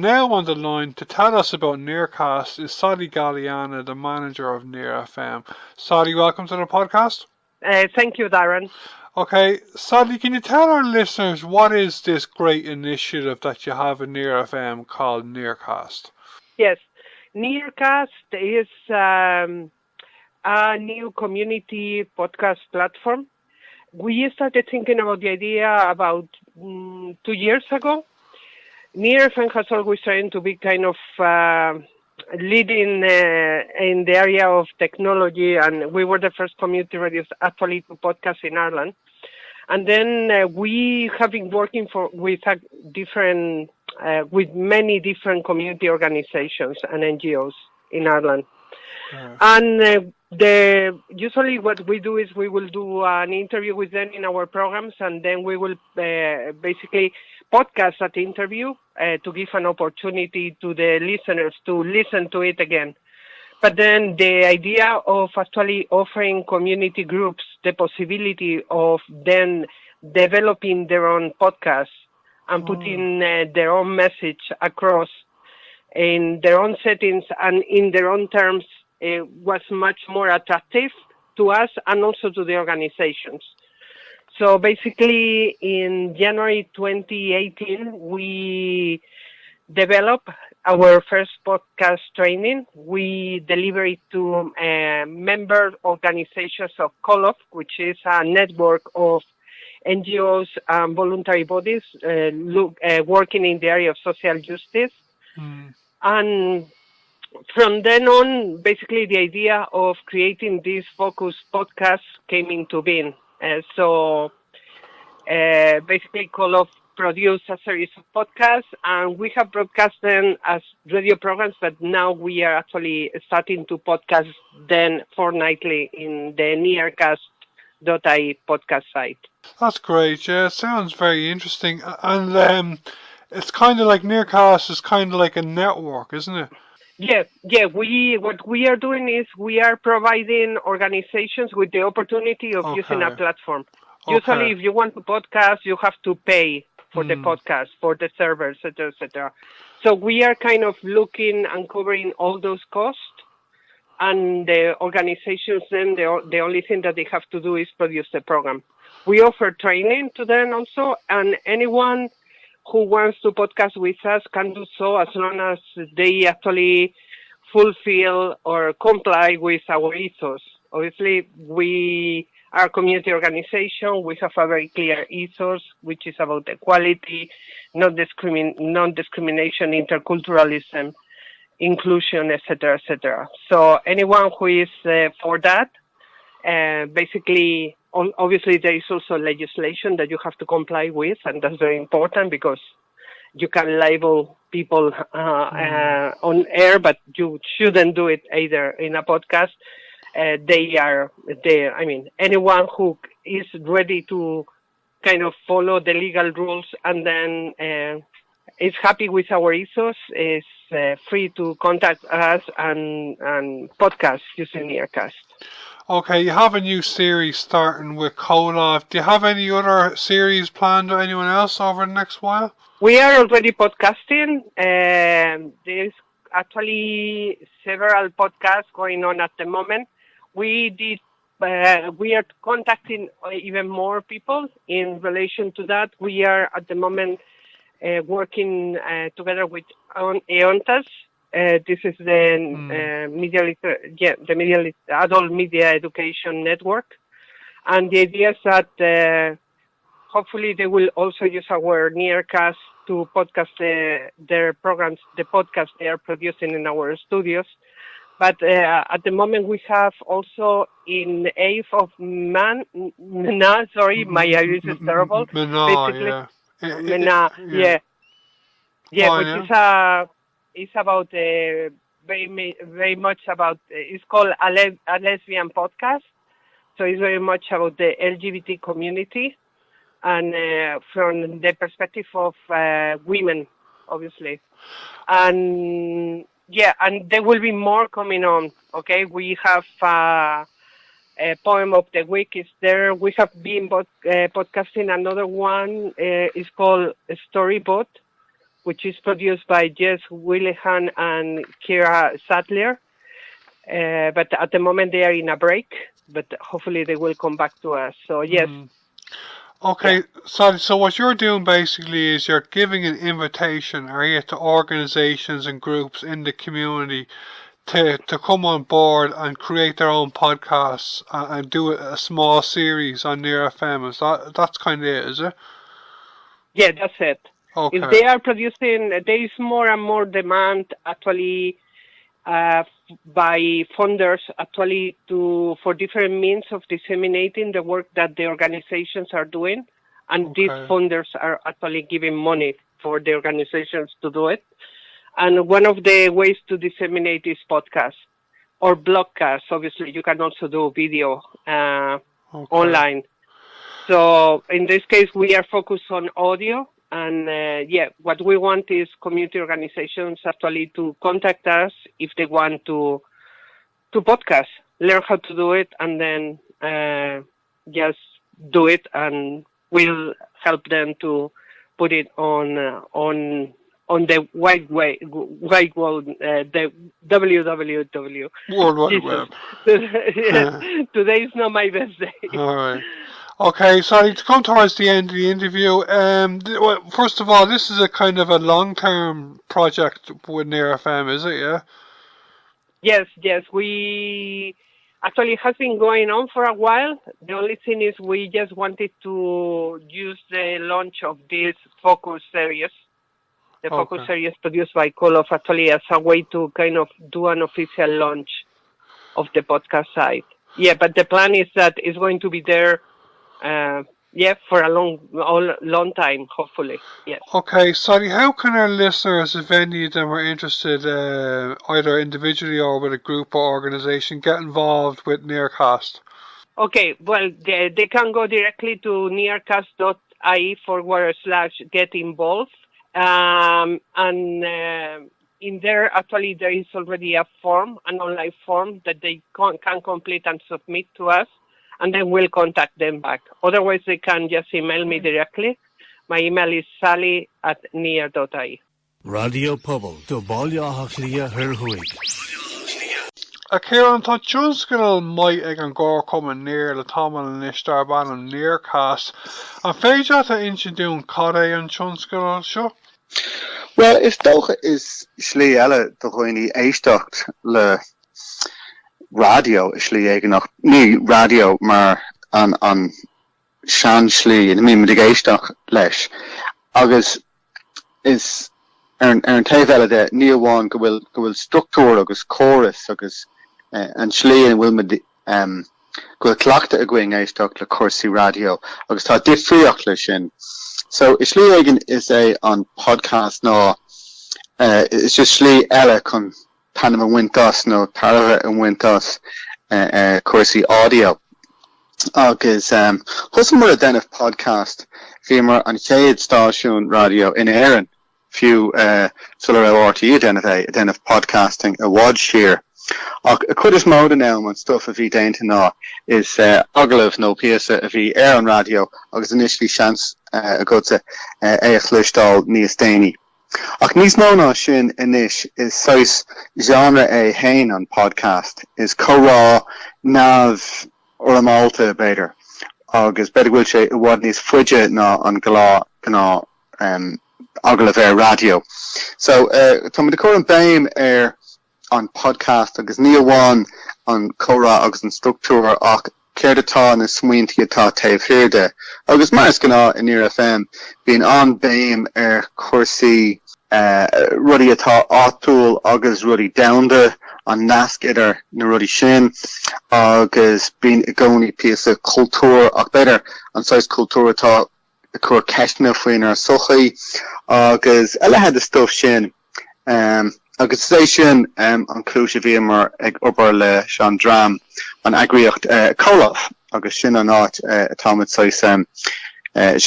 Now on the line to tell us about NearCast is Sally Galiana, the manager of Near FM. Sally, welcome to the podcast. Thank you, Darren. Okay, Sally, can you tell our listeners what is this great initiative that you have in Near FM called NearCast? Yes, NearCast is a new community podcast platform. We started thinking about the idea about 2 years ago. Near FM has always tried to be kind of leading in the area of technology, and we were the first community radio actually to podcast in Ireland. And then we have been working with many different community organizations and NGOs in Ireland. And usually what we do is we will do an interview with them in our programs, and then we will basically podcast that interview to give an opportunity to the listeners to listen to it again. But then the idea of actually offering community groups the possibility of then developing their own podcasts and putting their own message across in their own settings and in their own terms was much more attractive to us and also to the organizations. So basically, in January 2018, we developed our first podcast training. We delivered it to member organizations of Coolock, which is a network of NGOs and voluntary bodies working in the area of social justice. And from then on, basically the idea of creating this focused podcast came into being. So basically Coolock produced a series of podcasts, and we have broadcast them as radio programs, but now we are actually starting to podcast them fortnightly in the NearCast.ie podcast site. That's great, yeah, it sounds very interesting. And it's kind of like NearCast is kind of like a network, isn't it? Yeah. What we are doing is we are providing organizations with the opportunity of using a platform. Usually, if you want to podcast, you have to pay for the podcast, for the servers, etc. So we are kind of looking and covering all those costs, and the organizations then the only thing that they have to do is produce the program. We offer training to them also, and anyone who wants to podcast with us can do so as long as they actually fulfill or comply with our ethos. Obviously, we are a community organization. We have a very clear ethos, which is about equality, non-discrimination, interculturalism, inclusion, etc., etc. So anyone who is for that, basically, obviously there is also legislation that you have to comply with, and that's very important because you can label people on air, but you shouldn't do it either in a podcast. Anyone who is ready to kind of follow the legal rules and then is happy with our ethos is free to contact us and podcast using NearCast. Okay, you have a new series starting with Coolock. Do you have any other series planned with anyone else over the next while? We are already podcasting. There's actually several podcasts going on at the moment. We are contacting even more people in relation to that. We are at the moment working together with EONTAS. This is the Adult Media Education Network, and the idea is that hopefully they will also use our NearCast to podcast their programs, the podcast they are producing in our studios. But at the moment we have also in the 8th of Munna, sorry, my Irish is terrible. Munna, which is about very much about. It's called a lesbian podcast, so it's very much about the LGBT community, and from the perspective of women, obviously, and there will be more coming on. Okay, we have a poem of the week is there. We have been podcasting another one. It's called Storybot, which is produced by Jess Willihan and Kira Sattler. But at the moment they are in a break, but hopefully they will come back to us. So yes. Okay, so what you're doing basically is you're giving an invitation, are you, to organisations and groups in the community to come on board and create their own podcasts and do a small series on Near FM. That's kind of it, is it? Yeah, that's it. Okay. If they are producing, there is more and more demand actually by funders actually for different means of disseminating the work that the organizations are doing, and these funders are actually giving money for the organizations to do it. And one of the ways to disseminate is podcasts or blogcasts. Obviously, you can also do video online. So in this case, we are focused on audio. And what we want is community organizations actually to contact us if they want to podcast, learn how to do it, and then just do it, and we'll help them to put it on the wide world, the www. World Wide Web. Today is not my best day. All right. Okay, so to come towards the end of the interview, first of all, this is a kind of a long-term project with Near FM, is it, yeah? Yes, we actually has been going on for a while. The only thing is we just wanted to use the launch of this focus series, focus series produced by Coolock, actually as a way to kind of do an official launch of the podcast site. Yeah, but the plan is that it's going to be there for a long time, hopefully. Yes. Okay, Sally, how can our listeners, if any of them are interested, either individually or with a group or organisation, get involved with NearCast? Okay, well, they can go directly to nearcast.ie/get involved. And in there, actually, there is already an online form that they can complete and submit to us. And then we'll contact them back. Otherwise, they can just email me directly. My email is sally@near.ie. Radio Pobble, do Baile Hachlia Herhuig. Ciarán, tá tionscail mai ag an gcór cumann Near le tamil an istar ban an NearCast. An féidir tá introduún cad é an tionscail seo? Well, is dócha is slí eile do chuoine éisteacht le radio is slí éige nach ní radio mar an sean slí in mí éisteach leis agus is an taobh eile de níomháin go bhfuil struchtúr agus chorus agus an slí an bhfuil go cleachta a going éisteach le cuasaí radio agus tá difríocht lei sin. So is slí éigen is an podcast ná it's just slí eile chun Panama Wintas no Tarbh and Wintas cuasaí audio agus husmar a den of podcast bhímar an chéad stáisiún radio in Éireann fiú sular RTE den of podcasting a wad sheer a chud is móda now an stuff a bhí déanta ná is agalamh nó píosa a bhí an radio agus initially seans a gota éachlistáil níos déine. Ach níos mó ná sin inis is sois genre hain an podcast is chorá nav or a Malta beidir agus beidir bhfuil sé bhd níos fuide ná an glá gná agalamh radio. So tá de chor an béim an podcast agus níomháin an chorá agus an struchtúr ach céir atá na smaointí atá taobh hirirde agus mar gná in Near FM bíon an béim cuasaí rudí atá áitiúil agus rudí damhanda an nasc idir na rudí sin agus bíon i gcónaí píosa cultúr ach beidir an sais cultúr atá a chur ceisna faoin ar sochaí agus eile the stuff sin agus sé sin an clúise bhí mar ag obair le sean drám an agriocht Coolock agus sin an áit atáid sais sin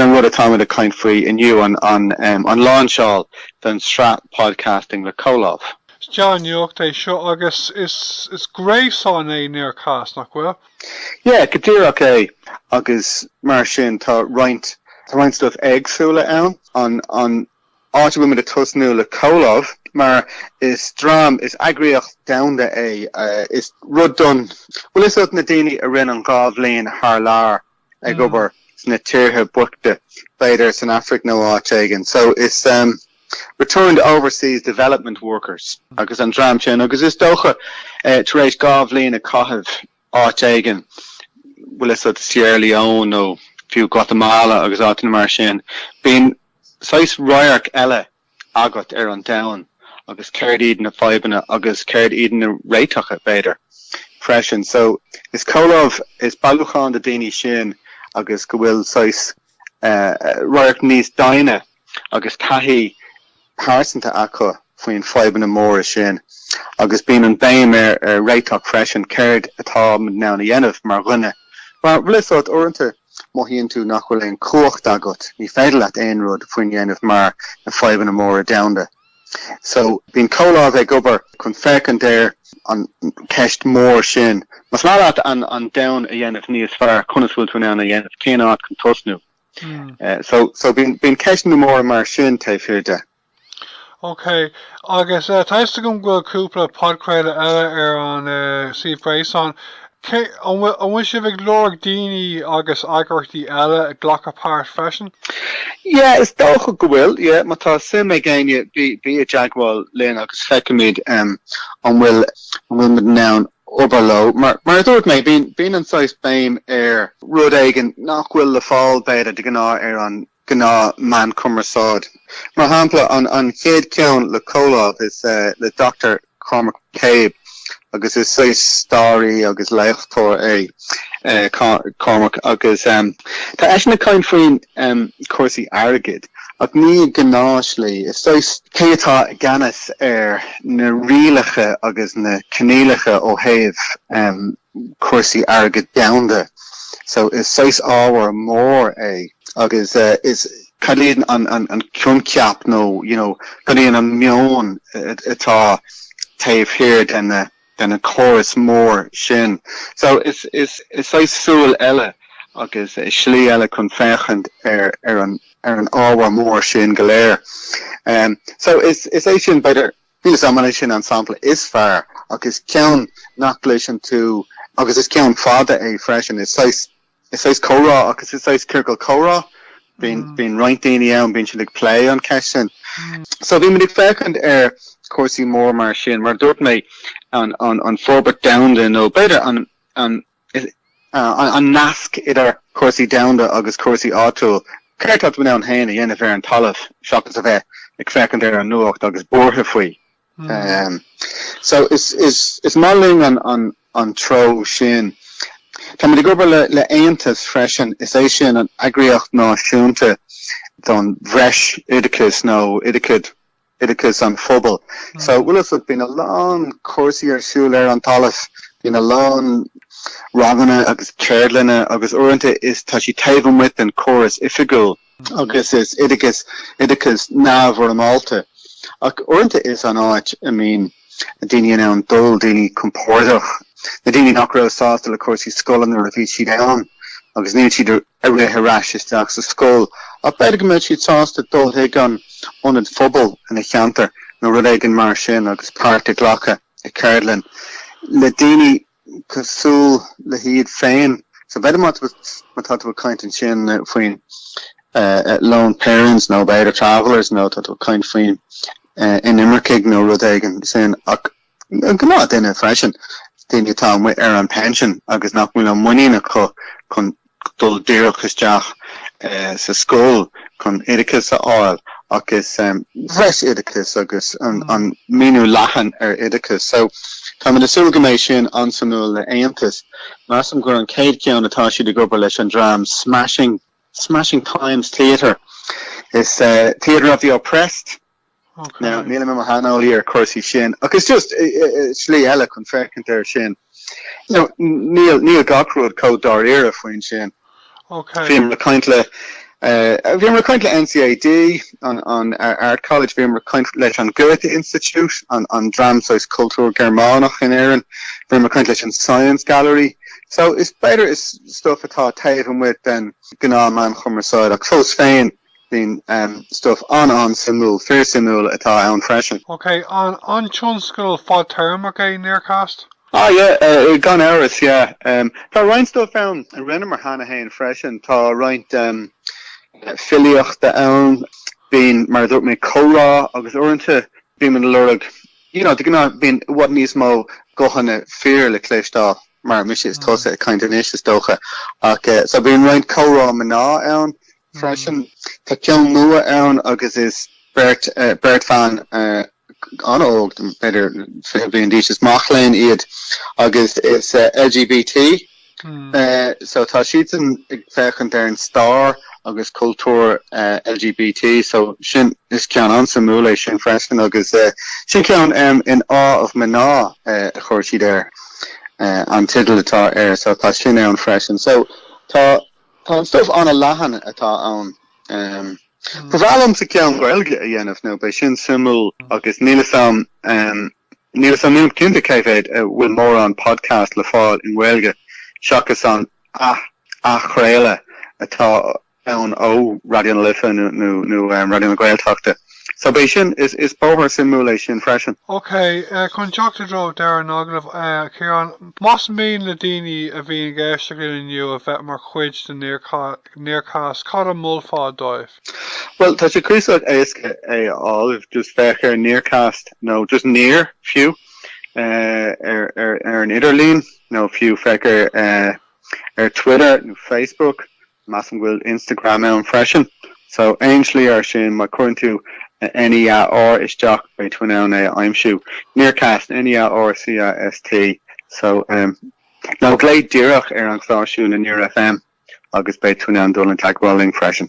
an rud atáid a caint faoi inniu an láinseáil den Srát podcasting le Coolock. John York é seo agus is gréáin é NearCast nach bhfuil? Yeah, gotíach é agus mar sin tá roint stuff agsúla ann an áit bhfuil mit tusnú le Coolock, mar is drám is agriocht downda is rud done. Well, is na daoine a rin an gábhlíon thar lár ag obair sna tíortha buachta beidir san Afric nó áit éigean. So it's returned overseas development workers agus an drám sin agus is dócha tar éis gábhlíon a caitheamh áit éigean. Well, is Sierra Leone nó fiú Guatemala agus átain mar sin. Bín sais roiarc eile agat an down agus céird iad na faibanna agus céird iad na réiteacha beidir freisin. So is Coolock is bailúchán de daoine sin agus go bhfuil sais roiarc níos daine agus taithí thásanta acu faoin faibanna mór sin agus bín an béim réiteach freisin céird atá ná na dhéanamh mar ghine. Well, blisod orinthe mohíonn tú nach bhfuil an cuacht agat ní féidir leat aon rud faoin dhéanamh mar na faibanna mór downda. So bín Coolock ag obair chun fécinn déir an ceist mór sin. Mas leat an down a dhéanamh níos fearr chunas bhfuil tú ná a dhéanamh cén áit chun tosnú. So bín ceistnú mór mar sin taobh. Okay, agus taiste gom bhfuil cúpla podcréile eile an si freisin. An bhfuil si bh glór daoine agus agurtaí eile a ghlacha páirt freisin? Yeah, is dócha go bhfuil, yeah, má tá sim ag gáine bí a deagháil léana agus feicimid an bhfuil mid nán obair mar dúirt mé bín an sais béim rud éigean nach bhfuil le fáil beidir de gná an gná man cumarsáid. Mar hampla an chéad ceann le Coolock is le Dr. Cormac Cabe agus is sais stáí agus leichtóir Cormac agus tá eisna cáin faoin cuasaí airgid ach ní gnáislí is sais céatá ganas na rialacha agus na cnéalacha ó thaobh cuasaí airgid downda. So is sais ábhar mór agus is cadíonn an ciúnceap nó cadíonn an Meán atá taobh hir den a chorus mór sin. So is sais súil eile agus slí eile chun féchant an ábhar mór sin go léir. So is é sin beidir bílas amana sin an sampla is fearr agus ceann nach leis an tú agus is ceann fada freisin is sais córá agus is sais circle córá. Been rointíine an bín sin ag play an cesin. So bhí muid fécant cuasaí mór mar sin mar dúirt mé an fórbert downda nó beidir an nasc idir cuasaí downda agus cuasaí áitiúil. Ceirtá buna an héana dhéanamh an talamh seachas a bheith ag fécant an nuacht agus bortha faoi. So is máling an tro sin. Tá muid ag obair le aontas freisin is é sin an agriocht náisiúnta don bhreis idicus nó idicus an phobal. So bhfuil bín a lán cuasaí siúil an talamh, bín a lán raganna agus ceirlanna agus orintha is tá sí taobhann with an chorus ifigúil agus is idicus námh or an Malta. Ach orintha is an áit, I mean, a daoine an dul daoine compórtach. Na daoine nach raibh sásta le cuasaí scolann ar a bhí siad ann agus níl siad a réithe rais isteach sa scol. Ach beidir go mbeidh siad sásta dul ag an ionad phobal in a cheantar nó rud éigean mar sin agus páirt ag ghlacha ag ceirlann. Le daoine cosúil le hiad féin. So beidir má tá bhfuil caint an sin faoin lone parents nó beidir travellers nó tá bhfuil caint faoin in Immerkig nó rud éigean sin ach gná duine freisin. Daoine tá with an pension agus nach bhfuil an muína chun dul díreachas deach sa scóil chun idicus a áil agus bhreis idicus agus an míú lechan idicus. So tá muid asúil go méid sin ansanúil le aontas. Más am gur an céad ceann atá siad ag obair leis an drám Smashing Times Theatre is Theatre of the Oppressed. Okay. Now, níl mé hanolí ar cuasaí sin. Agus just slí eile chun fécint sin. Níl gachrúd códár éire faoin sin. Okay. Bhíam le caint le NCAD an Art College, bhíam le leis an Goethe Institute an Dramsáis Cultúr Germánach in Éireann, bhíam le caint leis an Science Gallery. So is better is stuff atá taobhann with than gná man chumarsáid ach fós féin been stuff on simú, fear simú atá ann freisin. Okay, on Chunskill fod term okay NearCast? Gan Eris, yeah. Tá rein stuff ann a rinne mar hana hain freisin, tá reint filiocht de ann bín mar dúirt mé Coolock agus orinthe bín man lurug. De gna bín wat níos mó gochanna fear le cléistá mar mis is tosa kind of nish stocha. So bín reint Coolock maná ann freisin. Tá ceann nua ann agus is Bert fan anóg better bíon díos Machlain iad agus is LGBT. So tá siad ag fechan ar an star agus cultúr LGBT, so sin is cean an samúla sin freisin agus sin cean in awe of maná a chuir siad ar an tidal atá so tá sin an freisin. So tá stuff an a lehan atá an Provalum sa cean Gaeilge a dhéanamh nó bei sin simú agus nílasam níl cinnte céiféid bhfuil mór an podcast le fáil in Gaeilge seachas an Craoladh atá ann ó Raidió na Lifa nó Raidió na Gaeltachta. So bei sin is bóthar simulation freisin. Okay, conjecture dro there an aglah Ciarán mas mean le daoine a bhíon gaiiste inniu a bheith mar chuid den NearCast cad a mulfá dóibh. Well, tá sé críoch éasca áibh just fechar NearCast no just near few an idirlín no few fechar Twitter no Facebook massam bhfuil Instagram an freisin. So ainsley ar sin má chuann tú NEAR is Jock by twin I'm shoe NearCast NEARCAST. So now glade Dirach an Cláisiún na Near FM agus by twin Dolan tag rolling freshen.